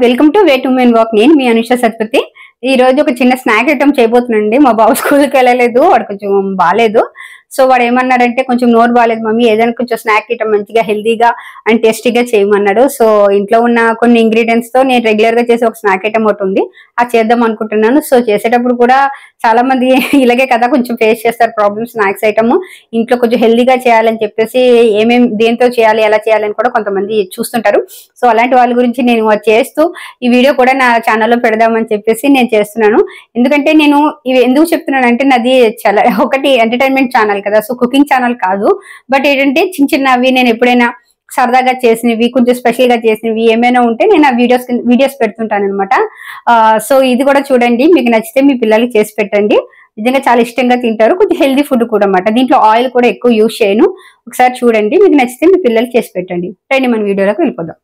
Welcome to way to men walk. నేను మీ అనుష సత్పతి. ఈ రోజు ఒక చిన్న స్నాక్ ఐటమ్ చేయబోతున్నానండి. మా బాబు స్కూల్కి వెళ్ళలేదు, వాడు కొంచెం బాగాలేదు. సో వాడు ఏమన్నాడంటే కొంచెం నోరు బాగాలేదు మమ్మీ, ఏదైనా కొంచెం స్నాక్ ఐటమ్ మంచిగా హెల్దీగా అండ్ టేస్టీగా చేయమన్నాడు. సో ఇంట్లో ఉన్న కొన్ని ఇంగ్రీడియంట్స్ తో నేను రెగ్యులర్ గా చేసే ఒక స్నాక్ ఐటమ్ ఒకటి ఉంది, అది చేద్దాం అనుకుంటున్నాను. సో చేసేటప్పుడు కూడా చాలా మంది ఇలాగే కదా కొంచెం ఫేస్ చేస్తారు ప్రాబ్లమ్స్. స్నాక్స్ ఐటమ్ ఇంట్లో కొంచెం హెల్దీగా చేయాలని చెప్పేసి ఏమేమి దేంతో చేయాలి ఎలా చేయాలని కూడా కొంతమంది చూస్తుంటారు. సో అలాంటి వాళ్ళ గురించి నేను చేస్తూ ఈ వీడియో కూడా నా ఛానల్లో పెడదామని చెప్పేసి నేను చేస్తున్నాను. ఎందుకంటే నేను ఇవి ఎందుకు చెప్తున్నాను అంటే నాది చాలా ఒకటి ఎంటర్టైన్మెంట్ ఛానల్ కదా, సో కుకింగ్ ఛానల్ కాదు. బట్ ఏంటంటే చిన్న చిన్నవి నేను ఎప్పుడైనా సరదాగా చేసినవి కొంచెం స్పెషల్ గా చేసినవి ఏమైనా ఉంటే నేను ఆ వీడియోస్ పెడుతుంటాను అనమాట. సో ఇది కూడా చూడండి, మీకు నచ్చితే మీ పిల్లలకి చేసి పెట్టండి. నిజంగా చాలా ఇష్టంగా తింటారు. కొంచెం హెల్దీ ఫుడ్ కూడా అన్నమాట. దీంట్లో ఆయిల్ కూడా ఎక్కువ యూజ్ చేయను. ఒకసారి చూడండి, మీకు నచ్చితే మీ పిల్లలకి చేసి పెట్టండి. రండి మన వీడియోలోకి వెళ్ళిపోదాం.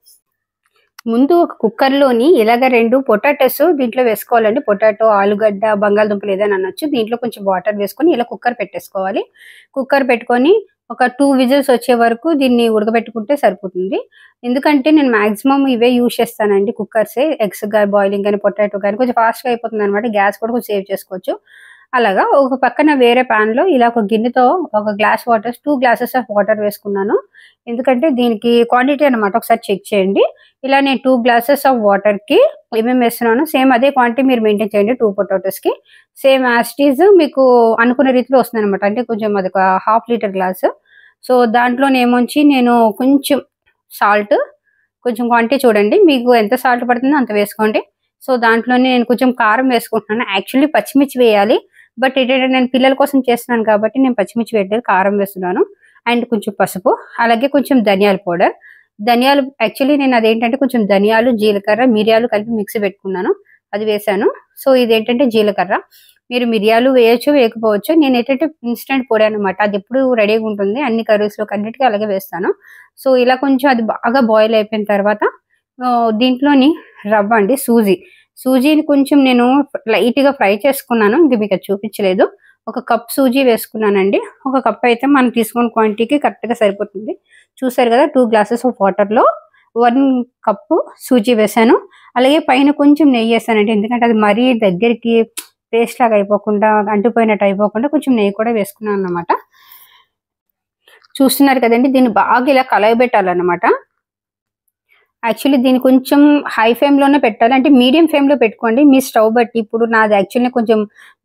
ముందు ఒక కుక్కర్లోని ఇలాగ 2 పొటాటోస్ దీంట్లో వేసుకోవాలండి. పొటాటో, ఆలుగడ్డ, బంగాళదుంపలు ఏదైనా అనొచ్చు. దీంట్లో కొంచెం వాటర్ వేసుకొని ఇలా కుక్కర్ పెట్టేసుకోవాలి. కుక్కర్ పెట్టుకొని ఒక 2 విజిల్స్ వచ్చే వరకు దీన్ని ఉడకబెట్టుకుంటే సరిపోతుంది. ఎందుకంటే నేను మాక్సిమం ఇవే యూజ్ చేస్తానండి కుక్కర్సే. ఎగ్స్ కానీ బాయిలింగ్ కానీ పొటాటో కానీ కొంచెం ఫాస్ట్గా అయిపోతుంది అనమాట. గ్యాస్ కూడా కొంచెం సేవ్ చేసుకోవచ్చు. అలాగా ఒక పక్కన వేరే పాన్ లో ఇలా ఒక గిన్నెతో ఒక glass water 2 glasses of water వేసుకున్నాను. ఎందుకంటే దీనికి క్వాంటిటీ అనమాట, ఒకసారి చెక్ చేయండి. ఇలా నేను 2 గ్లాసెస్ ఆఫ్ వాటర్ కి ఏమేమి వేస్తున్నాను సేమ్ అదే క్వాంటిటీ మీరు మెయింటైన్ చేయండి. 2 పొటాటోస్ కి సేమ్ యాజ్ ఇట్ ఈజ్ మీకు అనుకున్న రీతిలో వస్తుంది అనమాట. అంటే కొంచెం అది ఒక 1/2 లీటర్ గ్లాసు. సో దాంట్లో ఏమొచ్చి నేను కొంచెం సాల్ట్, కొంచెం క్వాంటిటీ చూడండి మీకు ఎంత సాల్ట్ పడుతుందో అంత వేసుకోండి. సో దాంట్లోనే నేను కొంచెం కారం వేసుకుంటున్నాను. యాక్చువల్లీ పచ్చిమిర్చి వేయాలి, బట్ ఏంటంటే నేను పిల్లల కోసం చేస్తున్నాను కాబట్టి నేను పచ్చిమిర్చి వేయట్లేదు, కారం వేస్తున్నాను. అండ్ కొంచెం పసుపు, అలాగే కొంచెం ధనియాల పౌడర్. ధనియాలు యాక్చువల్లీ నేను అదేంటంటే కొంచెం ధనియాలు, జీలకర్ర, మిరియాలు కలిపి మిక్సీ పెట్టుకున్నాను, అది వేసాను. సో ఇదేంటంటే జీలకర్ర. మీరు మిరియాలు వేయచ్చు వేయకపోవచ్చు. నేను ఏంటంటే ఇన్స్టెంట్ పొడి అనమాట, అది ఎప్పుడు రెడీగా ఉంటుంది. అన్ని కర్రీస్లో అన్నిటికీ అలాగే వేస్తాను. సో ఇలా కొంచెం అది బాగా బాయిల్ అయిపోయిన తర్వాత దీంట్లోని రవ్వ అండి, సూజీని కొంచెం నేను లైట్ గా ఫ్రై చేసుకున్నాను. ఇంక మీకు అది చూపించలేదు. ఒక కప్ సూజీ వేసుకున్నానండి. ఒక కప్ అయితే మనం తీసుకున్న క్వాంటిటీకి కరెక్ట్ గా సరిపోతుంది. చూసారు కదా, 2 గ్లాసెస్ ఆఫ్ వాటర్ లో 1 కప్పు సూజీ వేసాను. అలాగే పైన కొంచెం నెయ్యి వేసానండి, ఎందుకంటే అది మరీ దగ్గరికి పేస్ట్ లాగా అయిపోకుండా అంటిపోయినట్టు అయిపోకుండా కొంచెం నెయ్యి కూడా వేసుకున్నాను అనమాట. చూస్తున్నారు కదండి, దీన్ని బాగా ఇలా కలయబెట్టాలన్నమాట. యాక్చువల్లీ దీన్ని కొంచెం హై ఫ్లేమ్ లోనే పెట్టాలి, అంటే మీడియం ఫ్లేమ్ లో పెట్టుకోండి మీ స్టవ్ బట్టి. ఇప్పుడు నాది యాక్చువల్లీ కొంచెం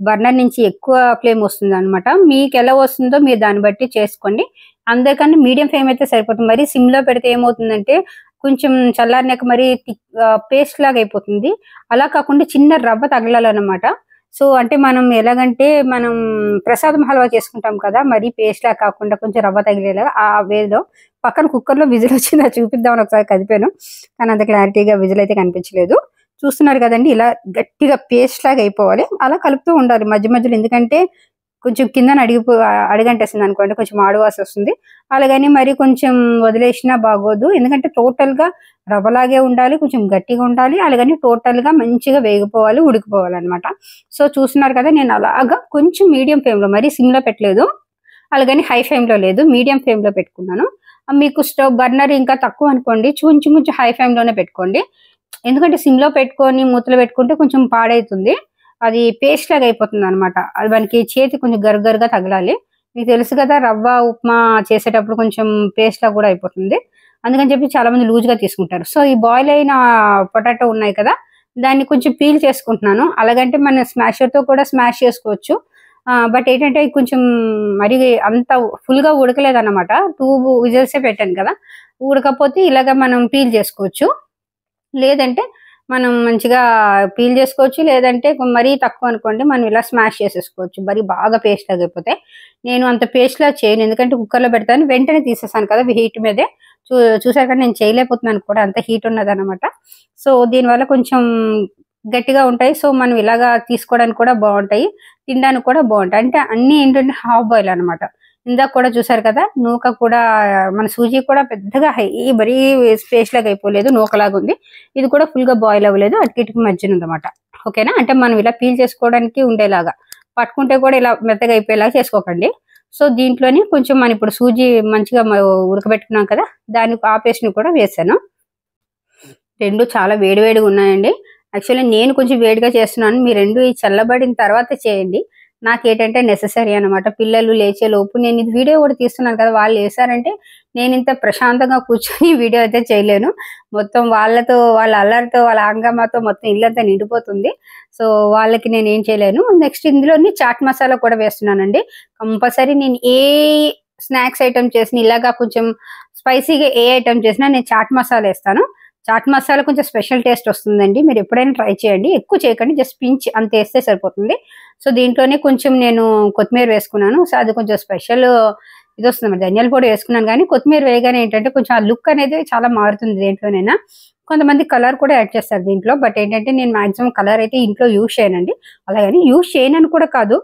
బర్నర్ నుంచి ఎక్కువ ఫ్లేమ్ వస్తుంది అనమాట. మీకు ఎలా వస్తుందో మీరు దాన్ని బట్టి చేసుకోండి. అందరికన్నా మీడియం ఫ్లేమ్ అయితే సరిపోతుంది. మరి సిమ్ లో పెడితే ఏమవుతుందంటే కొంచెం చల్లారినాక మరి పేస్ట్ లాగా అయిపోతుంది. అలా కాకుండా చిన్న రవ్వ తగలాలన్నమాట. సో అంటే మనం ఎలాగంటే మనం ప్రసాదం హల్వా చేసుకుంటాం కదా, మరి పేస్ట్ లాగా కాకుండా కొంచెం రవ్వ తగిలేలాగా ఆ వేలో. పక్కన కుక్కర్లో విజిల్ వచ్చింది, అది చూపిద్దామని ఒకసారి కదిపాను, కానీ అంత క్లారిటీగా విజిల్ అయితే కనిపించలేదు. చూస్తున్నారు కదండి, ఇలా గట్టిగా పేస్ట్ లాగా అయిపోవాలి. అలా కలుపుతూ ఉండాలి మధ్య మధ్యలో, ఎందుకంటే కొంచెం కింద అడిగంటేస్తుంది అనుకోండి, కొంచెం ఆడువాసి వస్తుంది. అలాగని మరి కొంచెం వదిలేసినా బాగోదు, ఎందుకంటే టోటల్ గా రవ్వలాగే ఉండాలి, కొంచెం గట్టిగా ఉండాలి. అలాగని టోటల్ గా మంచిగా వేగిపోవాలి, ఉడికిపోవాలి అనమాట. సో చూస్తున్నారు కదా, నేను అలాగా కొంచెం మీడియం ఫ్లేమ్ లో, మరి సిమ్ లో పెట్టలేదు, అలాగని హై ఫ్లేమ్ లో లేదు, మీడియం ఫ్లేమ్ లో పెట్టుకున్నాను. మీకు స్టవ్ బర్నర్ ఇంకా తక్కువ అనుకోండి, కొంచెం హై ఫ్లేమ్ లోనే పెట్టుకోండి. ఎందుకంటే సిమ్ లో పెట్టుకొని మూతలు పెట్టుకుంటే కొంచెం పాడైతుంది, అది పేస్ట్ లాగా అయిపోతుంది అనమాట. అది మనకి చేతి కొంచెం గరుగరుగా తగలాలి. మీకు తెలుసు కదా, రవ్వ ఉప్మా చేసేటప్పుడు కొంచెం పేస్ట్ లాగా కూడా అయిపోతుంది. అందుకని చెప్పి చాలా మంది లూజ్ గా తీసుకుంటారు. సో ఈ బాయిల్ అయిన పొటాటో ఉన్నాయి కదా, దాన్ని కొంచెం పీల్ చేసుకుంటున్నాను. అలాగంటే మన స్మాషర్ తో కూడా స్మాష్ చేసుకోవచ్చు. బట్ ఏంటంటే కొంచెం మరి అంత ఫుల్ గా ఉడకలేదన్నమాట. 2 విజిల్సే పెట్టాను కదా, ఉడకపోతే ఇలాగ మనం పీల్ చేసుకోవచ్చు. లేదంటే మనం మంచిగా పీల్ చేసుకోవచ్చు, లేదంటే మరీ తక్కువ అనుకోండి మనం ఇలా స్మాష్ చేసేసుకోవచ్చు. మరి బాగా పేస్ట్ లాగా అయిపోతే నేను అంత పేస్ట్ లా చేయను, ఎందుకంటే కుక్కర్లో పెడతాను, వెంటనే తీసేసాను కదా హీట్ మీదే. చూసారు కదా, నేను చేయలేకపోతున్నాను కూడా, అంత హీట్ ఉన్నదన్నమాట. సో దీనివల్ల కొంచెం గట్టిగా ఉంటాయి. సో మనం ఇలాగా తీసుకోవడానికి కూడా బాగుంటాయి, తినడానికి కూడా బాగుంటాయి. అంటే అన్ని ఏంటంటే హాఫ్ బాయిల్ అనమాట. ఇందాక కూడా చూసారు కదా, నూక కూడా మన సూజీ కూడా పెద్దగా మరీ పేస్ట్ లాగా అయిపోలేదు, నూకలాగా ఉంది. ఇది కూడా ఫుల్ గా బాయిల్ అవ్వలేదు, అటుకిటికి మధ్యన ఉందన్నమాట. ఓకేనా, అంటే మనం ఇలా పీల్ చేసుకోవడానికి ఉండేలాగా, పట్టుకుంటే కూడా ఇలా మెత్తగా అయిపోయేలాగా చేసుకోకండి. సో దీంట్లోని కొంచెం మనం ఇప్పుడు సూజీ మంచిగా ఉడకబెట్టుకున్నాం కదా, దానికి ఆ పేస్ట్ ని కూడా వేసాను. రెండు చాలా వేడివేడిగా ఉన్నాయండి. యాక్చువల్లీ నేను కొంచెం వేడిగా చేస్తున్నాను. మీ రెండు ఈ చల్లబడిన తర్వాత చేయండి. నాకేంటంటే నెసెసరీ అనమాట. పిల్లలు లేచేలోపు నేను ఇది వీడియో కూడా తీస్తున్నాను కదా! వాళ్ళు లేసారంటే నేనింత ప్రశాంతంగా కూర్చొని వీడియో అయితే చేయలేను. మొత్తం వాళ్ళతో, వాళ్ళ అల్లరితో, వాళ్ళ హంగామాతో మొత్తం ఇల్లంతా నిండిపోతుంది. సో, వాళ్ళకి నేనేం చేయలేను. నెక్స్ట్ ఇందులోని చాట్ మసాలా కూడా వేస్తున్నానండి. కంపల్సరీ నేను ఏ స్నాక్స్ ఐటెమ్ చేసినా ఇలాగా కొంచెం స్పైసీగా ఏ ఐటెమ్ చేసినా నేను చాట్ మసాలా ఏస్తాను. చాట్ మసాలా కొంచెం స్పెషల్ టేస్ట్ వస్తుందండి. మీరు ఎప్పుడైనా ట్రై చేయండి. ఎక్కువ చేయకండి. జస్ట్ పించ్ అంత ఏస్తే సరిపోతుంది. సో, దీంట్లోనే కొంచెం నేను కొత్తిమీర వేసుకున్నాను. సో, అది కొంచెం స్పెషల్ ఇదొస్తుందన్నమాట. ధనియాల పొడి వేసుకున్నాను గానీ, కొత్తిమీర వేయగానే ఏంటంటే కొంచెం ఆ లుక్ అనేది చాలా మారుతుంది దేంట్లోనైనా. కొంతమంది కలర్ కూడా యాడ్ చేస్తారు దీంట్లో. బట్ ఏంటంటే నేను మాక్సిమం కలర్ అయితే ఇంట్లో యూజ్ చేయనండి. అలాగని యూజ్ చేయనని కూడా కాదు.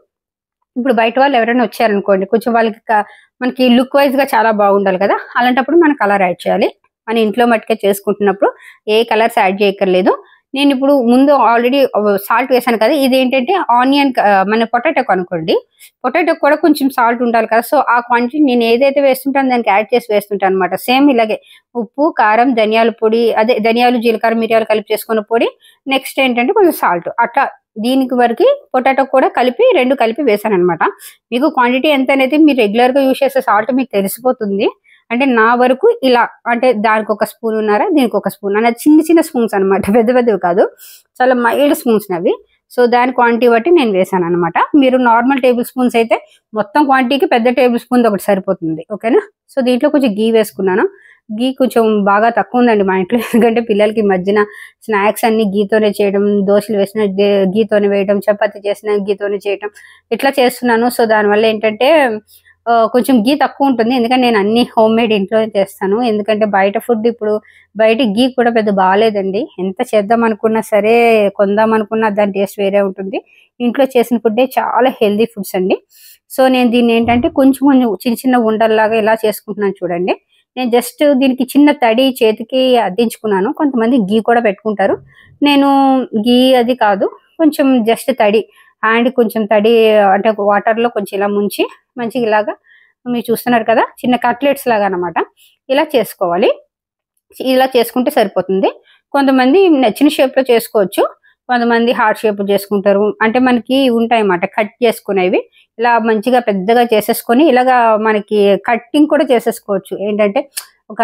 ఇప్పుడు బయట వాళ్ళు ఎవరైనా వచ్చారనుకోండి, కొంచెం వాళ్ళకి మనకి లుక్ వైజ్‌గా చాలా బాగుండాలి కదా! అలాంటప్పుడు మనం కలర్ యాడ్ చేయాలి. మన ఇంట్లో మట్టుకే చేసుకుంటున్నప్పుడు ఏ కలర్స్ యాడ్ చేయక్కర్లేదు. నేనిప్పుడు ముందు ఆల్రెడీ సాల్ట్ వేసాను కదా! ఇదేంటంటే మన పొటాటోకి అనుకోండి. పొటాటోకి కూడా కొంచెం సాల్ట్ ఉండాలి కదా! సో, ఆ క్వాంటిటీ నేను ఏదైతే వేస్తుంటానో దానికి యాడ్ చేసి వేస్తుంటానన్నమాట. సేమ్ ఇలాగే ఉప్పు, కారం, ధనియాల పొడి అదే ధనియాలు, జీలకర్ర, మిరియాలు కలిపి చేసుకున్న పొడి. నెక్స్ట్ ఏంటంటే కొంచెం సాల్ట్ అట్లా దీనికి వరకి పొటాటో కూడా కలిపి 2 కలిపి వేసానన్నమాట. మీకు క్వాంటిటీ ఎంతనేది మీరు రెగ్యులర్‌గా యూజ్ చేసే సాల్ట్ మీకు తెలిసిపోతుంది. అంటే నా వరకు ఇలా అంటే దానికొక స్పూనున్నర, దీనికొక స్పూన్ అలా చిన్న చిన్న స్పూన్స్ అన్నమాట. పెద్ద పెద్దవి కాదు. చాలా మైల్డ్ స్పూన్స్‌నవి. సో, దాని క్వాంటిటీ బట్టి నేను వేసానన్నమాట. మీరు నార్మల్ టేబుల్ స్పూన్స్ అయితే మొత్తం క్వాంటిటీకి పెద్ద టేబుల్ స్పూన్‌ది ఒకటి సరిపోతుంది. ఓకేనా? సో, దీంట్లో కొంచెం ఘీ వేసుకున్నాను. ఘీ కొంచెం బాగా తక్కువుందండి మా ఇంట్లో. ఎందుకంటే పిల్లలకి ఈ మధ్యన స్నాక్స్ అన్నీ ఘీతోనే చేయడం, దోసలు వేసినా ఘీతోనే వేయడం, చపాతీ చేసినా ఘీతోనే చేయటం ఇట్లా చేస్తున్నాను. సో, దానివల్ల ఏంటంటే కొంచెం ఘీ తక్కువుంటుంది. ఎందుకంటే నేను అన్నీ హోమ్‌మేడ్ ఇంట్లోనే చేస్తాను. ఎందుకంటే బయట ఫుడ్ ఇప్పుడు బయట ఘీ కూడా పెద్ద బాలేదండి. ఎంత చేద్దామనుకున్నా సరే, కొందామనుకున్నా దాని టేస్ట్ వేరే ఉంటుంది. ఇంట్లో చేసిన ఫుడ్డే చాలా హెల్తీ ఫుడ్స్ అండి. సో, నేను దీన్నేంటంటే కొంచెం కొంచెం చిన్న చిన్న ఉండల్లాగా ఇలా చేసుకుంటున్నాను చూడండి. నేను జస్ట్ దీనికి చిన్న తడి చేతికి అద్దించుకున్నాను. కొంతమంది ఘీ కూడా పెట్టుకుంటారు. నేను ఘీ అది కాదు. కొంచెం జస్ట్ తడి హ్యాండ్ కొంచెం తడి అంటే వాటర్‌లో కొంచెం ఇలా ముంచి మంచిగా ఇలాగా మీరు చూస్తున్నారు కదా! చిన్న కట్లెట్స్ లాగా అన్నమాట. ఇలా చేసుకోవాలి. ఇలా చేసుకుంటే సరిపోతుంది. కొంతమంది నచ్చిన షేప్‌లో చేసుకోవచ్చు. కొంతమంది హార్ట్ షేప్‌లో చేసుకుంటారు. అంటే మనకి ఉంటాయన్నమాట కట్ చేసుకునేవి. ఇలా మంచిగా పెద్దగా చేసేసుకొని ఇలాగా మనకి కట్టింగ్ కూడా చేసేసుకోవచ్చు. ఏంటంటే ఒక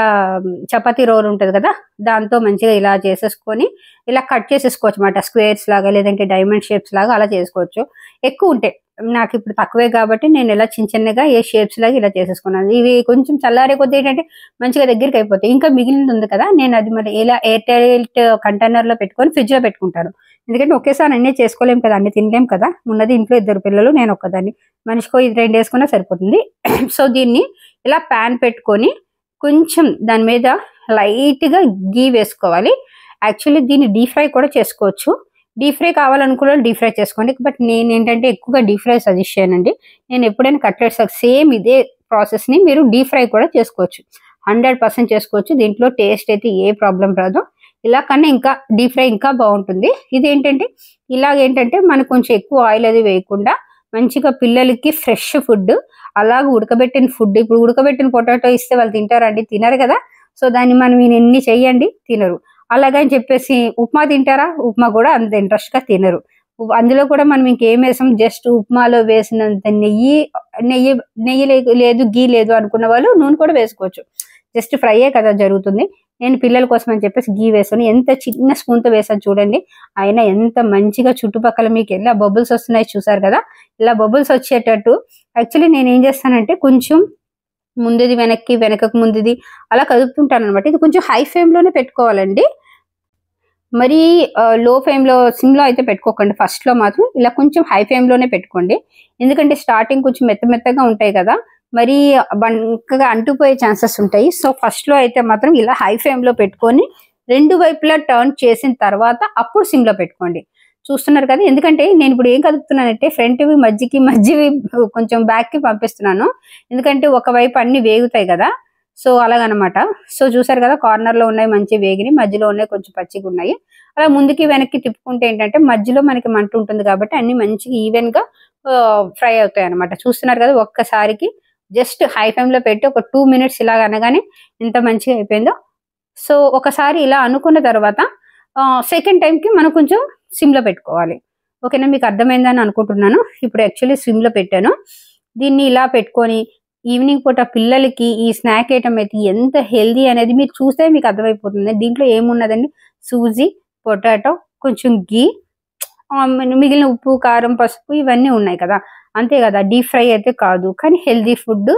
చపాతీ రోల్ ఉంటది కదా! దాంతో మంచిగా ఇలా చేసేసుకొని ఇలా కట్ చేసేసుకోవచ్చన్నమాట. స్క్వేర్స్ లాగా లేదంటే డైమండ్ షేప్స్ లాగా అలా చేసుకోవచ్చు. ఎక్కువుంటాయి. నాకిప్పుడు తక్కువే కాబట్టి నేను ఇలా చిన్న చిన్నగా ఏ షేప్స్ లాగా ఇలా చేసేసుకున్నాను. ఇవి కొంచెం చల్లారే కొద్దీ ఏంటంటే మంచిగా దగ్గరికయిపోతాయి. ఇంకా మిగిలింది ఉంది కదా! నేనది మరి ఇలా ఎయిర్ టైట్ కంటైనర్‌లో పెట్టుకొని ఫ్రిడ్జ్‌లో పెట్టుకుంటాను. ఎందుకంటే ఒకేసారి అన్నీ చేసుకోలేం కదా! అన్నీ తినలేం కదా! ఉన్నది ఇంట్లో 2 పిల్లలు, నేనొక్కదాన్ని. మనిషికో ఇది 2 ఏసుకున్నా సరిపోతుంది. సో, దీన్ని ఇలా పాన్ పెట్టుకొని కొంచెం దాని మీద లైట్‌గా ఘీ వేసుకోవాలి. యాక్చువల్లీ దీన్ని డీప్ ఫ్రై కూడా చేసుకోవచ్చు. డీప్ ఫ్రై కావాలనుకున్నోళ్ళు డీప్ ఫ్రై చేసుకోండి. బట్ నేనేంటంటే ఎక్కువగా డీప్ ఫ్రై సజెస్ట్ చేయనండి. నేను ఎప్పుడైనా కట్లెట్స్ సేమ్ ఇదే ప్రాసెస్‌ని మీరు డీప్ ఫ్రై కూడా చేసుకోవచ్చు. 100% చేసుకోవచ్చు. దీంట్లో టేస్ట్ అయితే ఏ ప్రాబ్లమ్ రాదు. ఇలా కన్నా ఇంకా డీప్ ఫ్రై ఇంకా బావుంటుంది. ఇదేంటంటే ఇలాగేంటంటే మనకు కొంచెం ఎక్కువ ఆయిల్ అది వేయకుండా మంచిగా పిల్లలకి ఫ్రెష్ ఫుడ్ అలాగే ఉడకబెట్టిన ఫుడ్ ఇప్పుడు ఉడకబెట్టిన పొటాటో ఇస్తే వాళ్ళు తింటారా అండి? తినరు కదా! సో, దాన్ని మనం ఎన్ని చెయ్యండి తినరు. అలాగని చెప్పేసి ఉప్మా తింటారా? ఉప్మా కూడా అంత ఇంట్రెస్ట్‌గా తినరు. అందులో కూడా మనం ఇంకేమేసాం జస్ట్ ఉప్మాలో వేసినంత నెయ్యి నెయ్యి నెయ్యి లేదు, ఘీ లేదు అనుకున్న వాళ్ళు నూనె కూడా వేసుకోవచ్చు. జస్ట్ ఫ్రైయే కదా జరుగుతుంది. నేను పిల్లల కోసం అని చెప్పేసి ఘీ వేసాను. ఎంత చిన్న స్పూన్‌తో వేసాను చూడండి. అయినా ఎంత మంచిగా చుట్టుపక్కల మీకు ఎలా బబుల్స్ వస్తున్నాయో చూసారు కదా! ఇలా బబుల్స్ వచ్చేటట్టు యాక్చువల్లీ నేనేం చేస్తానంటే కొంచెం ముందుది వెనక్కి, వెనకకు ముందుది అలా కదుపుతుంటాననమాట. ఇది కొంచెం హై ఫ్లేమ్‌లోనే పెట్టుకోవాలండి. మరీ లో ఫ్లేమ్‌లో సిమ్‌లో అయితే పెట్టుకోకండి. ఫస్ట్‌లో మాత్రం ఇలా కొంచెం హై ఫ్లేమ్‌లోనే పెట్టుకోండి. ఎందుకంటే స్టార్టింగ్ కొంచెం మెత్త మెత్తగా ఉంటాయి కదా! మరీ బంకగా అంటుకుపోయే ఛాన్సెస్ ఉంటాయి. సో, ఫస్ట్‌లో అయితే మాత్రం ఇలా హై ఫ్లేమ్‌లో పెట్టుకొని 2 వైపులా టర్న్ చేసిన తర్వాత అప్పుడు సిమ్‌లో పెట్టుకోండి. చూస్తున్నారు కదా! ఎందుకంటే నేనిప్పుడు ఏం కదుపుతున్నానంటే ఫ్రంట్‌వి మధ్యవి కొంచెం బ్యాక్‌కి పంపిస్తున్నాను. ఎందుకంటే ఒకవైపు అన్నీ వేగుతాయి గదా! సో, అలాగనమాట. సో, చూసారు కదా! కార్నర్‌లో ఉన్నాయి మంచిగా వేగినియి. మధ్యలో ఉన్నాయి కొంచెం పచ్చిగున్నాయి. అలా ముందుకి, వెనక్కి తిప్పుకుంటే ఏంటంటే మధ్యలో మనకి మంట ఉంటుంది కాబట్టి అన్నీ మంచిగా ఈవెన్‌గా ఫ్రై అవుతాయన్నమాట. చూస్తున్నారు కదా! ఒక్కసారికి జస్ట్ హై ఫ్లేమ్‌లో పెట్టి ఒక 2 మినిట్స్ ఇలాగ అనగానే ఎంత మంచిగా అయిపోయిందో. సో ఒకసారి ఇలా అనుకున్న తర్వాత సెకండ్ టైంకి మనం కొంచెం సిమ్లో పెట్టుకోవాలి. ఓకేనా, మీకు అర్థమైందని అనుకుంటున్నాను. ఇప్పుడు యాక్చువల్లీ సిమ్లో పెట్టాను. దీన్ని ఇలా పెట్టుకొని ఈవినింగ్ పూట పిల్లలకి ఈ స్నాక్ ఐటమ్ అయితే ఎంత హెల్దీ అనేది మీరు చూస్తే మీకు అర్థమైపోతుంది. దీంట్లో ఏమున్నదండి, సూజీ, పొటాటో, కొంచెం గీ, మిగిలిన ఉప్పు, కారం, పసుపు ఇవన్నీ ఉన్నాయి కదా, అంతే కదా. డీప్ ఫ్రై అయితే కాదు, కానీ హెల్దీ ఫుడ్,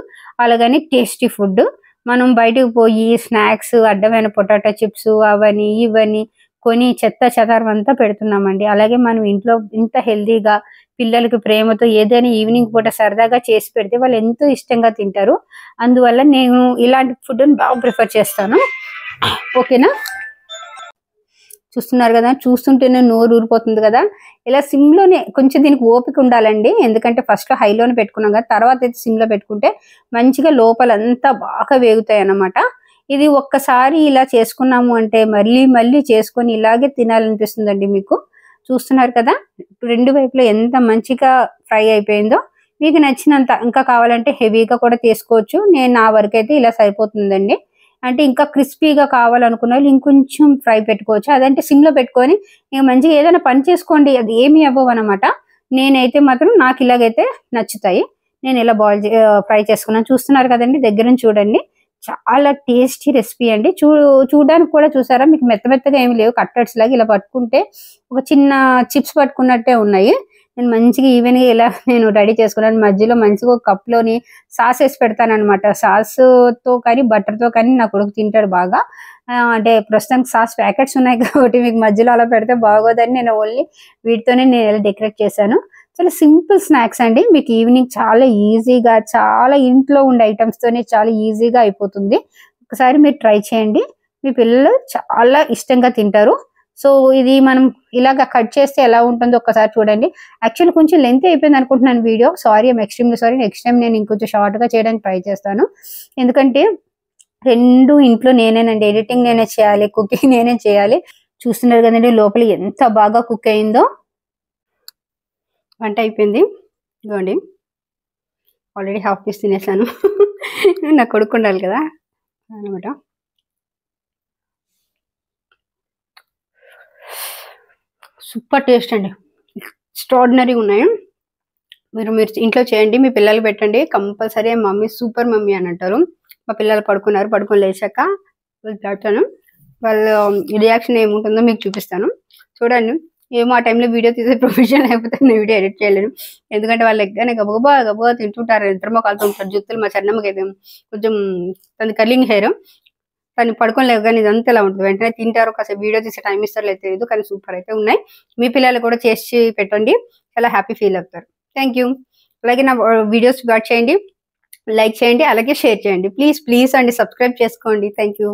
అలాగని టేస్టీ ఫుడ్. మనం బయటకు పోయి స్నాక్స్, అడ్డమైన పొటాటో చిప్స్ అవని ఇవని కొని చెత్త చెదారం అంతా పెడుతున్నామండి. అలాగే మనం ఇంట్లో ఇంత హెల్దీగా పిల్లలకి ప్రేమతో ఏదైనా ఈవినింగ్ పూట సరదాగా చేసి పెడితే వాళ్ళు ఎంతో ఇష్టంగా తింటారు. అందువల్ల నేను ఇలాంటి ఫుడ్ని బాగా ప్రిఫర్ చేస్తాను. ఓకేనా, చూస్తున్నారు కదా, చూస్తుంటేనే నోరు ఊరిపోతుంది కదా. ఇలా సిమ్లోనే కొంచెం దీనికి ఓపిక ఉండాలండి, ఎందుకంటే ఫస్ట్ హైలోనే పెట్టుకున్నాం కదా, తర్వాత అయితే సిమ్లో పెట్టుకుంటే మంచిగా లోపలంతా బాగా వేగుతాయి అన్నమాట. ఇది ఒక్కసారి ఇలా చేసుకున్నాము అంటే మళ్ళీ మళ్ళీ చేసుకొని ఇలాగే తినాలనిపిస్తుందండి మీకు. చూస్తున్నారు కదా రెండు వైపులో ఎంత మంచిగా ఫ్రై అయిపోయిందో. మీకు నచ్చినంత ఇంకా కావాలంటే హెవీగా కూడా తీసుకోవచ్చు. నేను నా వరకు అయితే ఇలా సరిపోతుందండి. అంటే ఇంకా క్రిస్పీగా కావాలనుకున్న వాళ్ళు ఇంకొంచెం ఫ్రై పెట్టుకోవచ్చు. అదంటే సిమ్లో పెట్టుకొని ఇక మంచిగా ఏదైనా పని చేసుకోండి, అది ఏమీ అవ్వవు అనమాట. నేనైతే మాత్రం నాకు ఇలాగైతే నచ్చుతాయి. నేను ఇలా ఫ్రై చేసుకున్నాను. చూస్తున్నారు కదండి, దగ్గర నుంచి చూడండి. చాలా టేస్టీ రెసిపీ అండి. చూడడానికి కూడా చూసారా, మీకు మెత్తగా ఏమి లేవు, కట్టర్స్ లాగా ఇలా పట్టుకుంటే ఒక చిన్న చిప్స్ పట్టుకున్నట్టే ఉన్నాయి. నేను మంచిగా ఈవెన్గా ఇలా నేను రెడీ చేసుకున్నాను. మధ్యలో మంచిగా ఒక కప్లోని సాస్ వేసి పెడతాను అనమాట. సాస్తో కానీ బటర్తో కానీ నా కొడుకు తింటాడు బాగా. అంటే ప్రస్తుతానికి సాస్ ప్యాకెట్స్ ఉన్నాయి కాబట్టి మీకు మధ్యలో అలా పెడితే బాగోదని నేను ఓన్లీ వీటితోనే నేను ఇలా డెకరేట్ చేశాను. చాలా సింపుల్ స్నాక్స్ అండి. మీకు ఈవినింగ్ చాలా ఈజీగా, చాలా ఇంట్లో ఉండే ఐటమ్స్తోనే చాలా ఈజీగా అయిపోతుంది. ఒకసారి మీరు ట్రై చేయండి, మీ పిల్లలు చాలా ఇష్టంగా తింటారు. సో ఇది మనం ఇలాగ కట్ చేస్తే ఎలా ఉంటుందో ఒక్కసారి చూడండి. యాక్చువల్లీ కొంచెం లెంత్ అయిపోయింది అనుకుంటున్నాను video. Sorry, I'm extremely sorry. Next time నేను ఇంకొంచెం షార్ట్గా చేయడానికి ట్రై చేస్తాను. ఎందుకంటే రెండు ఇంట్లో నేనేనండి, ఎడిటింగ్ నేనే చేయాలి, కుకింగ్ నేనే చేయాలి. చూస్తున్నారు కదండి లోపల ఎంత బాగా కుక్ అయిందో. వంట అయిపోయింది ఇదిగోండి, ఆల్రెడీ హాఫ్ పీస్ తినేసాను. నా కొడుకు ఉండాలి కదా అనమాట. సూపర్ టేస్ట్ అండి, ఎక్స్ట్రాడినరీగా ఉన్నాయి. మీరు ఇంట్లో చేయండి, మీ పిల్లలు పెట్టండి, కంపల్సరీ మమ్మీ సూపర్ మమ్మీ అని అంటారు. మా పిల్లలు పడుకొని లేచాక పెడతాను, వాళ్ళ రియాక్షన్ ఏముంటుందో మీకు చూపిస్తాను. చూడండి. ఏమో ఆ టైంలో వీడియో తీసే ప్రొఫెషన్ అయిపోతే నేను వీడియో ఎడిట్ చేయలేను, ఎందుకంటే వాళ్ళు ఎగ్గానే గబగబా తింటుంటారు. ఇద్దరు కాలుతూ ఉంటారు. జుత్తులు మా చెన్నమ్మకి అయితే కొంచెం తన కర్లింగ్ హెయిర్, తను పడుకొని లేవగానే ఇదంతా ఇలా ఉంటుంది. వెంటనే తింటారు, కాసేపు వీడియో తీసే టైం ఇస్తారు లేదు తెలియదు, కానీ సూపర్ అయితే ఉన్నాయి. మీ పిల్లలు కూడా చేసి పెట్టండి, చాలా హ్యాపీ ఫీల్ అవుతారు. Thank you. అలాగే నా వీడియోస్ వాచ్ చేయండి, లైక్ చేయండి, అలాగే షేర్ చేయండి. ప్లీజ్ అండి, సబ్స్క్రైబ్ చేసుకోండి. Thank you.